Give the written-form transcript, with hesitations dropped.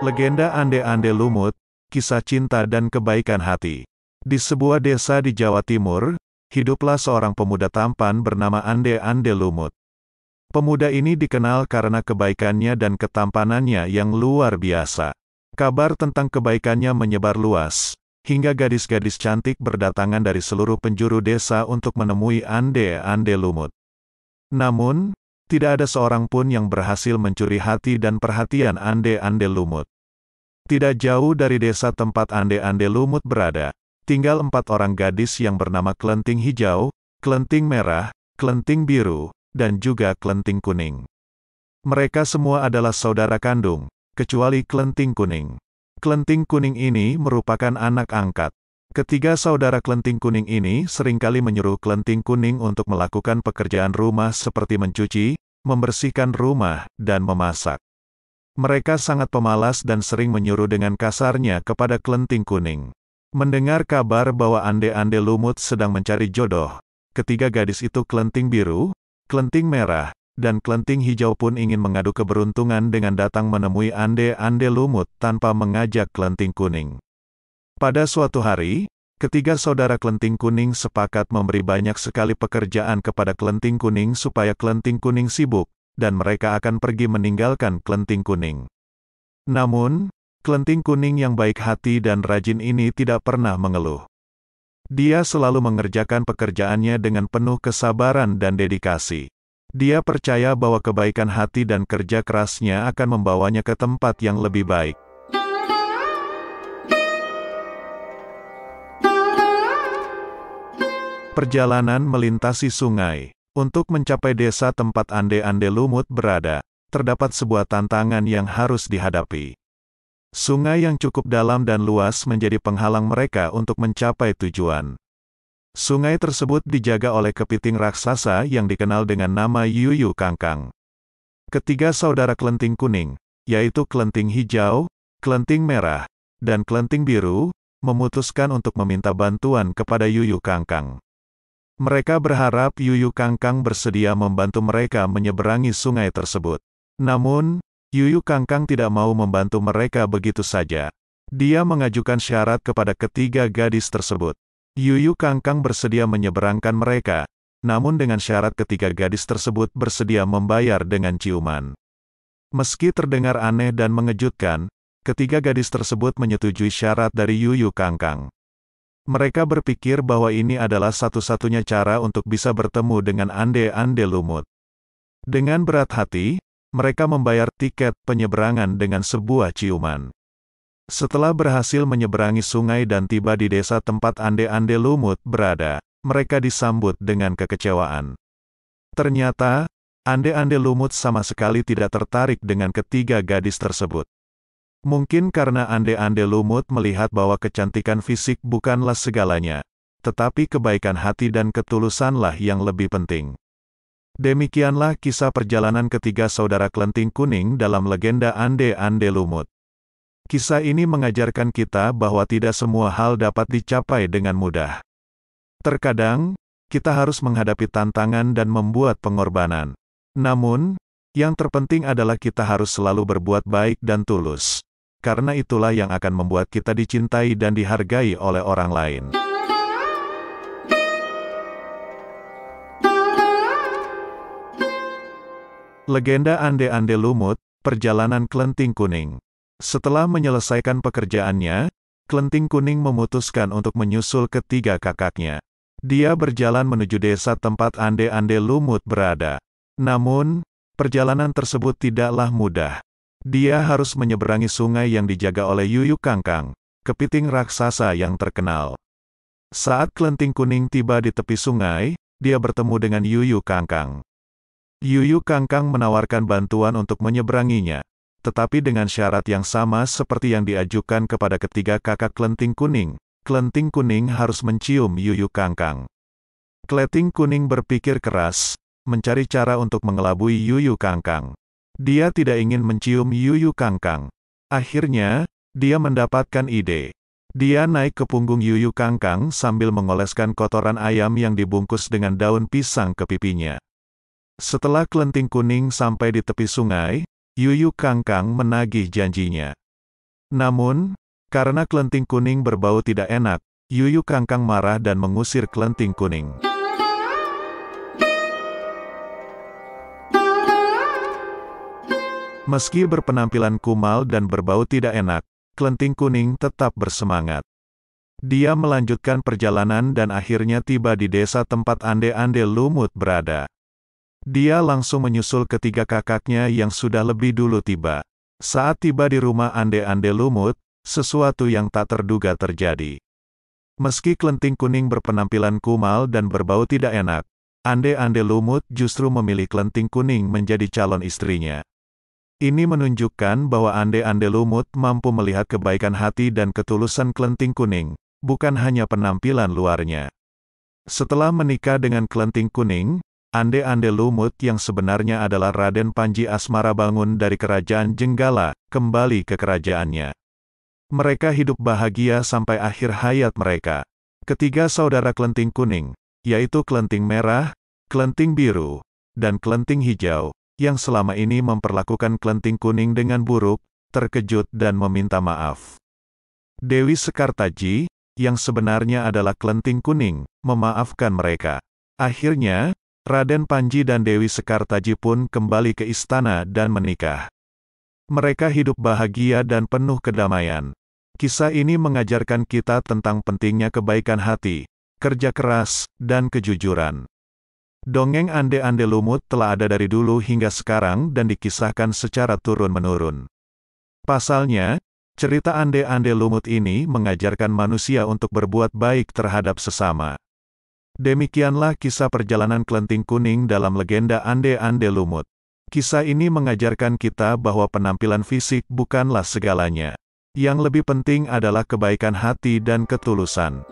Legenda Ande-Ande Lumut, kisah cinta dan kebaikan hati. Di sebuah desa di Jawa Timur, hiduplah seorang pemuda tampan bernama Ande-Ande Lumut. Pemuda ini dikenal karena kebaikannya dan ketampanannya yang luar biasa. Kabar tentang kebaikannya menyebar luas, hingga gadis-gadis cantik berdatangan dari seluruh penjuru desa untuk menemui Ande-Ande Lumut. Namun, tidak ada seorang pun yang berhasil mencuri hati dan perhatian Ande-Ande Lumut. Tidak jauh dari desa tempat Ande-Ande Lumut berada, tinggal 4 orang gadis yang bernama Klenting Hijau, Klenting Merah, Klenting Biru, dan juga Klenting Kuning. Mereka semua adalah saudara kandung, kecuali Klenting Kuning. Klenting Kuning ini merupakan anak angkat. Ketiga saudara Klenting Kuning ini seringkali menyuruh Klenting Kuning untuk melakukan pekerjaan rumah seperti mencuci, membersihkan rumah, dan memasak. Mereka sangat pemalas dan sering menyuruh dengan kasarnya kepada Klenting Kuning. Mendengar kabar bahwa Ande-Ande Lumut sedang mencari jodoh, ketiga gadis itu Klenting Biru, Klenting Merah, dan Klenting Hijau pun ingin mengadu keberuntungan dengan datang menemui Ande-Ande Lumut tanpa mengajak Klenting Kuning. Pada suatu hari, ketiga saudara Klenting Kuning sepakat memberi banyak sekali pekerjaan kepada Klenting Kuning supaya Klenting Kuning sibuk, dan mereka akan pergi meninggalkan Klenting Kuning. Namun, Klenting Kuning yang baik hati dan rajin ini tidak pernah mengeluh. Dia selalu mengerjakan pekerjaannya dengan penuh kesabaran dan dedikasi. Dia percaya bahwa kebaikan hati dan kerja kerasnya akan membawanya ke tempat yang lebih baik. Perjalanan melintasi sungai. Untuk mencapai desa tempat Ande-Ande Lumut berada, terdapat sebuah tantangan yang harus dihadapi. Sungai yang cukup dalam dan luas menjadi penghalang mereka untuk mencapai tujuan. Sungai tersebut dijaga oleh kepiting raksasa yang dikenal dengan nama Yuyu Kangkang. Ketiga saudara Klenting Kuning, yaitu Klenting Hijau, Klenting Merah, dan Klenting Biru, memutuskan untuk meminta bantuan kepada Yuyu Kangkang. Mereka berharap Yuyu Kangkang bersedia membantu mereka menyeberangi sungai tersebut. Namun, Yuyu Kangkang tidak mau membantu mereka begitu saja. Dia mengajukan syarat kepada ketiga gadis tersebut. Yuyu Kangkang bersedia menyeberangkan mereka, namun dengan syarat ketiga gadis tersebut bersedia membayar dengan ciuman. Meski terdengar aneh dan mengejutkan, ketiga gadis tersebut menyetujui syarat dari Yuyu Kangkang. Mereka berpikir bahwa ini adalah satu-satunya cara untuk bisa bertemu dengan Ande-Ande Lumut. Dengan berat hati, mereka membayar tiket penyeberangan dengan sebuah ciuman. Setelah berhasil menyeberangi sungai dan tiba di desa tempat Ande-Ande Lumut berada, mereka disambut dengan kekecewaan. Ternyata, Ande-Ande Lumut sama sekali tidak tertarik dengan ketiga gadis tersebut. Mungkin karena Ande-Ande Lumut melihat bahwa kecantikan fisik bukanlah segalanya, tetapi kebaikan hati dan ketulusanlah yang lebih penting. Demikianlah kisah perjalanan ketiga saudara Klenting Kuning dalam legenda Ande-Ande Lumut. Kisah ini mengajarkan kita bahwa tidak semua hal dapat dicapai dengan mudah. Terkadang, kita harus menghadapi tantangan dan membuat pengorbanan. Namun, yang terpenting adalah kita harus selalu berbuat baik dan tulus. Karena itulah yang akan membuat kita dicintai dan dihargai oleh orang lain. Legenda Ande-Ande Lumut, perjalanan Klenting Kuning. Setelah menyelesaikan pekerjaannya, Klenting Kuning memutuskan untuk menyusul ketiga kakaknya. Dia berjalan menuju desa tempat Ande-Ande Lumut berada. Namun, perjalanan tersebut tidaklah mudah. Dia harus menyeberangi sungai yang dijaga oleh Yuyu Kangkang, kepiting raksasa yang terkenal. Saat Klenting Kuning tiba di tepi sungai, dia bertemu dengan Yuyu Kangkang. Yuyu Kangkang menawarkan bantuan untuk menyeberanginya, tetapi dengan syarat yang sama seperti yang diajukan kepada ketiga kakak Klenting Kuning. Klenting Kuning harus mencium Yuyu Kangkang. Klenting Kuning berpikir keras, mencari cara untuk mengelabui Yuyu Kangkang. Dia tidak ingin mencium Yuyu Kangkang. Akhirnya, dia mendapatkan ide. Dia naik ke punggung Yuyu Kangkang sambil mengoleskan kotoran ayam yang dibungkus dengan daun pisang ke pipinya. Setelah Klenting Kuning sampai di tepi sungai, Yuyu Kangkang menagih janjinya. Namun, karena kelending kuning berbau tidak enak, Yuyu Kangkang marah dan mengusir kelending kuning. Meski berpenampilan kumal dan berbau tidak enak, kelending kuning tetap bersemangat. Dia melanjutkan perjalanan dan akhirnya tiba di desa tempat ande-ande lumut berada. Dia langsung menyusul ketiga kakaknya yang sudah lebih dulu tiba. Saat tiba di rumah ande-ande lumut, sesuatu yang tak terduga terjadi. Meski kelending kuning berpenampilan kumal dan berbau tidak enak, ande-ande lumut justru memilih kelending kuning menjadi calon istrinya. Ini menunjukkan bahwa ande-ande lumut mampu melihat kebaikan hati dan ketulusan kelending kuning, bukan hanya penampilan luarnya. Setelah menikah dengan kelending kuning, ande-ande lumut yang sebenarnya adalah Raden Panji Asmarabangun dari Kerajaan Jenggala, kembali ke kerajaannya. Mereka hidup bahagia sampai akhir hayat mereka. Ketiga saudara kelending kuning, yaitu kelending merah, kelending biru, dan kelending hijau, yang selama ini memperlakukan kelending kuning dengan buruk, terkejut dan meminta maaf. Dewi Sekartaji, yang sebenarnya adalah kelending kuning, memaafkan mereka. Akhirnya, Raden Panji dan Dewi Sekartaji pun kembali ke istana dan menikah. Mereka hidup bahagia dan penuh kedamaian. Kisah ini mengajarkan kita tentang pentingnya kebaikan hati, kerja keras, dan kejujuran. Dongeng ande-ande lumut telah ada dari dulu hingga sekarang dan dikisahkan secara turun-menurun. Pasalnya, cerita ande-ande lumut ini mengajarkan manusia untuk berbuat baik terhadap sesama. Demikianlah kisah perjalanan kelending kuning dalam legenda ande-ande lumut. Kisah ini mengajarkan kita bahwa penampilan fisik bukanlah segalanya. Yang lebih penting adalah kebaikan hati dan ketulusan.